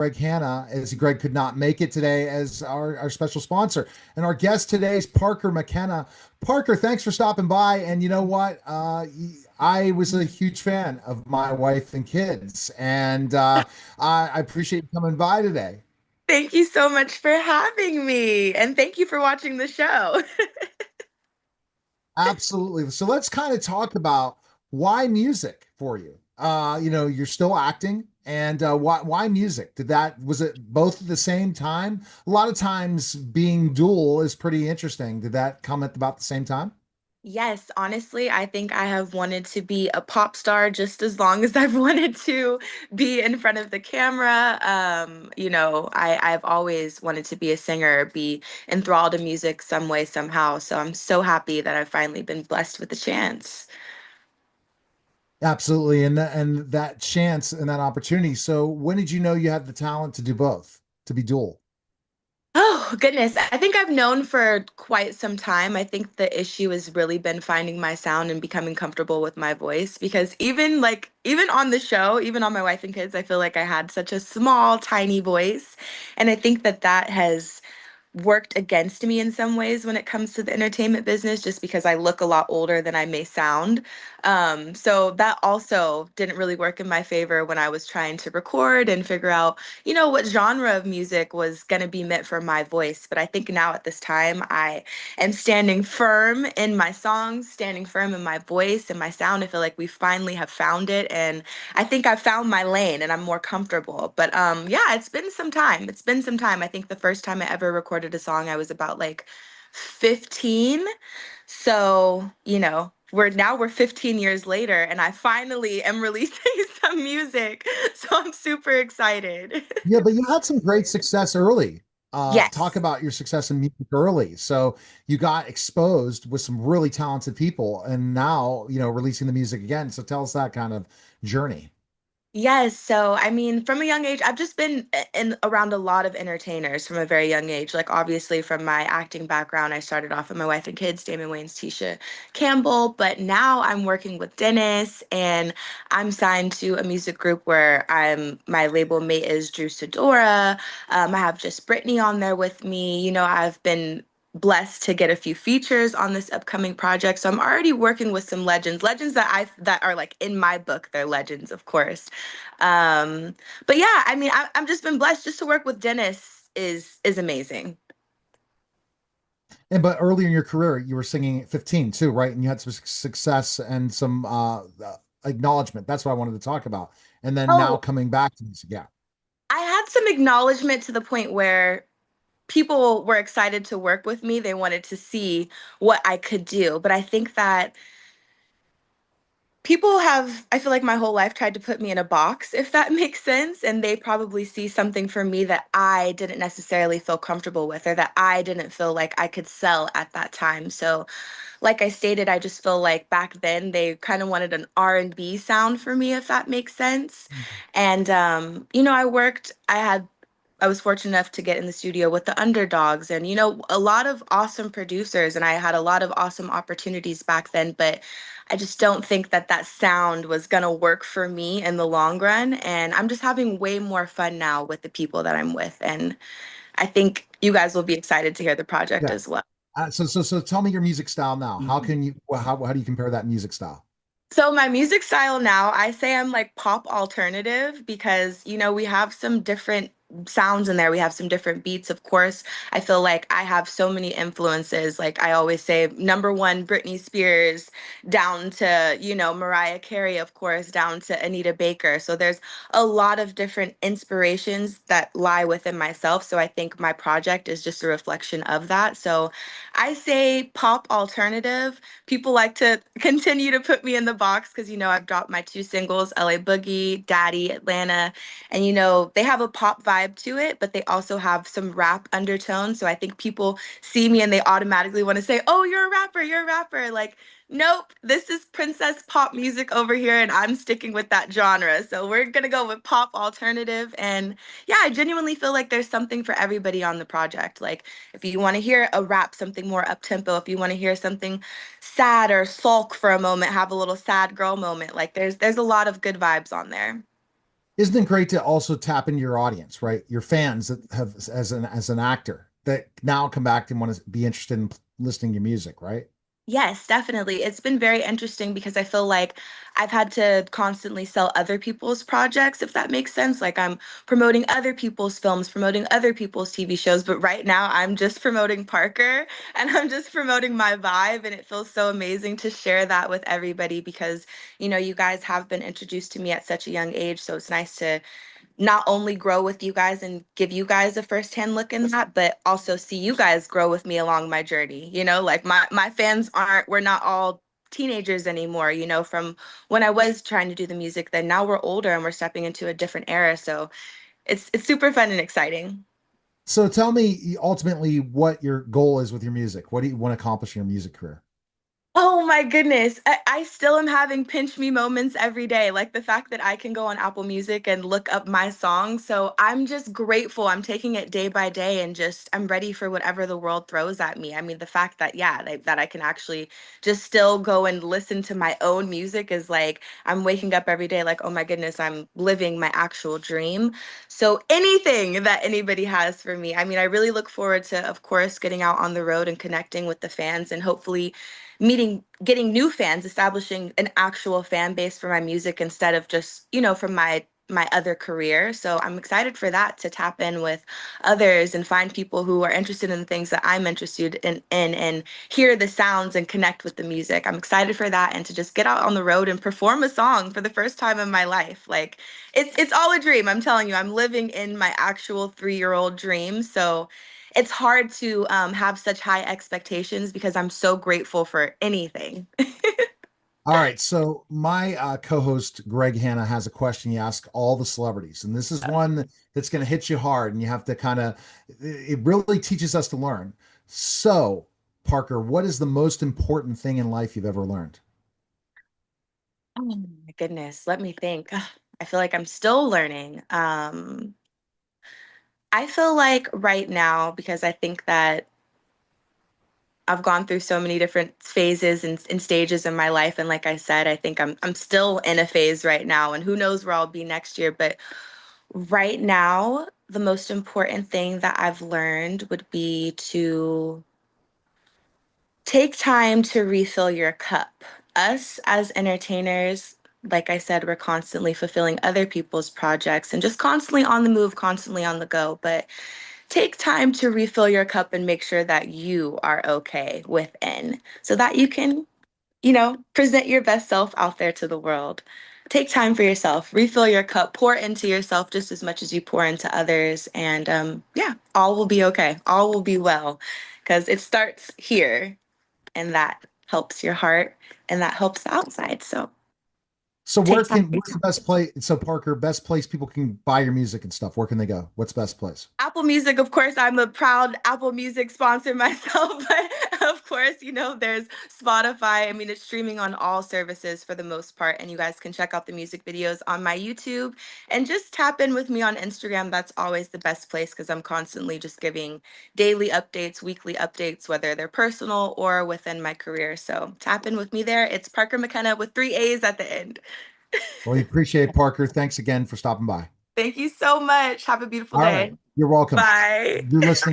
Greg Hanna, as Greg could not make it today as our special sponsor. And our guest today is Parker Mckenna. Parker, thanks for stopping by. And you know what? I was a huge fan of my wife and kids, and I appreciate you coming by today. Thank you so much for having me. And thank you for watching the show. Absolutely. So let's kind of talk about why music for you. You're still acting, and why music? Was it both at the same time? A lot of times being dual is pretty interesting. Did that come at about the same time? Yes, honestly, I think I have wanted to be a pop star just as long as I've wanted to be in front of the camera. I've always wanted to be a singer, be enthralled in music some way, somehow. So I'm so happy that I've finally been blessed with the chance. Absolutely. And that chance and that opportunity. So when did you know you had the talent to do both, to be dual? Oh, goodness. I think I've known for quite some time. I think the issue has really been finding my sound and becoming comfortable with my voice because even on the show, even on My Wife and Kids, I feel like I had such a small, tiny voice. And I think that that has worked against me in some ways when it comes to the entertainment business, just because I look a lot older than I may sound. So that also didn't really work in my favor when I was trying to record and figure out, what genre of music was going to be meant for my voice. But I think now at this time, I am standing firm in my songs, standing firm in my voice and my sound. I feel like we finally have found it. And I think I've found my lane and I'm more comfortable. But yeah, it's been some time. It's been some time. I think the first time I ever recorded a song, I was about like 15. So, we're 15 years later and I finally am releasing some music. So I'm super excited. Yeah, but you had some great success early. Talk Yes. about your success in music early. So you got exposed with some really talented people, and now, releasing the music again. So tell us that kind of journey. Yes, so I mean, from a young age, I've just been in around a lot of entertainers from a very young age. Like obviously from my acting background, I started off with My Wife and Kids, Damon Wayans, Tisha Campbell, but now I'm working with Dennis and I'm signed to a music group where my label mate is Drew Sidora. I have just Brittany on there with me. I've been blessed to get a few features on this upcoming project. So I'm already working with some legends that are like in my book, they're legends, of course. Um, but yeah, I mean, I'm just been blessed just to work with Dennis is amazing. And but early in your career, you were singing at 15 too, right? And you had some success and some acknowledgement. That's what I wanted to talk about. And then now Oh, coming back to music. Yeah. I had some acknowledgement to the point where people were excited to work with me. They wanted to see what I could do. But I think that people have, I feel like my whole life tried to put me in a box, if that makes sense. And they probably see something for me that I didn't necessarily feel comfortable with or that I didn't feel like I could sell at that time. So like I stated, I just feel like back then they kind of wanted an R&B sound for me, if that makes sense. And I was fortunate enough to get in the studio with the Underdogs and a lot of awesome producers and I had a lot of awesome opportunities back then, but I just don't think that that sound was going to work for me in the long run and I'm just having way more fun now with the people that I'm with and I think you guys will be excited to hear the project Yeah. as well. So tell me your music style now. How do you compare that music style? So my music style now, I say I'm like pop alternative because, we have some different sounds in there. We have some different beats, of course. I feel like I have so many influences. Like I always say, number one, Britney Spears, down to, Mariah Carey, of course, down to Anita Baker. So there's a lot of different inspirations that lie within myself. So I think my project is just a reflection of that. So I say pop alternative. People like to continue to put me in the box because I've dropped my two singles, LA Boogie, Daddy, Atlanta, and they have a pop vibe to it, but they also have some rap undertones. So I think people see me and they automatically want to say, "Oh, you're a rapper, you're a rapper." Like, nope, this is princess pop music over here, and I'm sticking with that genre. So we're gonna go with pop alternative, and yeah, I genuinely feel like there's something for everybody on the project. Like, if you want to hear a rap, something more up tempo, if you want to hear something sad or sulk for a moment, have a little sad girl moment. Like there's a lot of good vibes on there. Isn't it great to also tap into your audience, right? Your fans that have as an actor that now come back and want to be interested in listening to your music, right? Yes, definitely. It's been very interesting because I feel like I've had to constantly sell other people's projects, if that makes sense. Like I'm promoting other people's films, promoting other people's TV shows, but right now I'm just promoting Parker and I'm just promoting my vibe. And it feels so amazing to share that with everybody because, you guys have been introduced to me at such a young age. So it's nice to not only grow with you guys and give you guys a firsthand look in that, but also see you guys grow with me along my journey. Like my fans aren't, we're not all teenagers anymore, from when I was trying to do the music, then now we're older and we're stepping into a different era. So it's super fun and exciting. So tell me ultimately what your goal is with your music. What do you want to accomplish in your music career? Oh my goodness. I still am having pinch me moments every day. Like the fact that I can go on Apple Music and look up my songs. So I'm just grateful. I'm taking it day by day and just I'm ready for whatever the world throws at me. I mean, the fact that, yeah, that I can actually just still go and listen to my own music is like I'm waking up every day like, oh my goodness, I'm living my actual dream. So anything that anybody has for me, I mean, I really look forward to, of course, getting out on the road and connecting with the fans and hopefully getting new fans, establishing an actual fan base for my music instead of just, from my other career. So I'm excited for that to tap in with others and find people who are interested in the things that I'm interested in and hear the sounds and connect with the music. I'm excited for that and to just get out on the road and perform a song for the first time in my life. Like it's all a dream. I'm telling you, I'm living in my actual 3-year-old dream. So it's hard to have such high expectations because I'm so grateful for anything. All right, so my co-host Greg Hanna has a question he asks all the celebrities, and this is one that's going to hit you hard, and you have to kind of. It really teaches us to learn. So, Parker, what is the most important thing in life you've ever learned? Oh my goodness, let me think. Ugh, I feel like I'm still learning. I feel like right now, because I think that I've gone through so many different phases and stages in my life. And like I said, I think I'm still in a phase right now, and who knows where I'll be next year. But right now, the most important thing that I've learned would be to take time to refill your cup. Us as entertainers, like I said, we're constantly fulfilling other people's projects and just constantly on the move, constantly on the go. But take time to refill your cup and make sure that you are okay within so that you can, present your best self out there to the world. Take time for yourself, refill your cup, pour into yourself just as much as you pour into others. And yeah, all will be okay. All will be well because it starts here and that helps your heart and that helps the outside. So So, take time for where's the yourself. best place? So, Parker, best place people can buy your music and stuff. Where can they go? What's the best place? Apple Music, of course, I'm a proud Apple Music sponsor myself, but of course, there's Spotify. I mean, it's streaming on all services for the most part, and you guys can check out the music videos on my YouTube and just tap in with me on Instagram. That's always the best place because I'm constantly just giving daily updates, weekly updates, whether they're personal or within my career. So tap in with me there. It's Parker McKenna with 3 A's at the end. Well, we appreciate it, Parker. Thanks again for stopping by. Thank you so much. Have a beautiful All right, day. you're welcome. Bye. You're listening.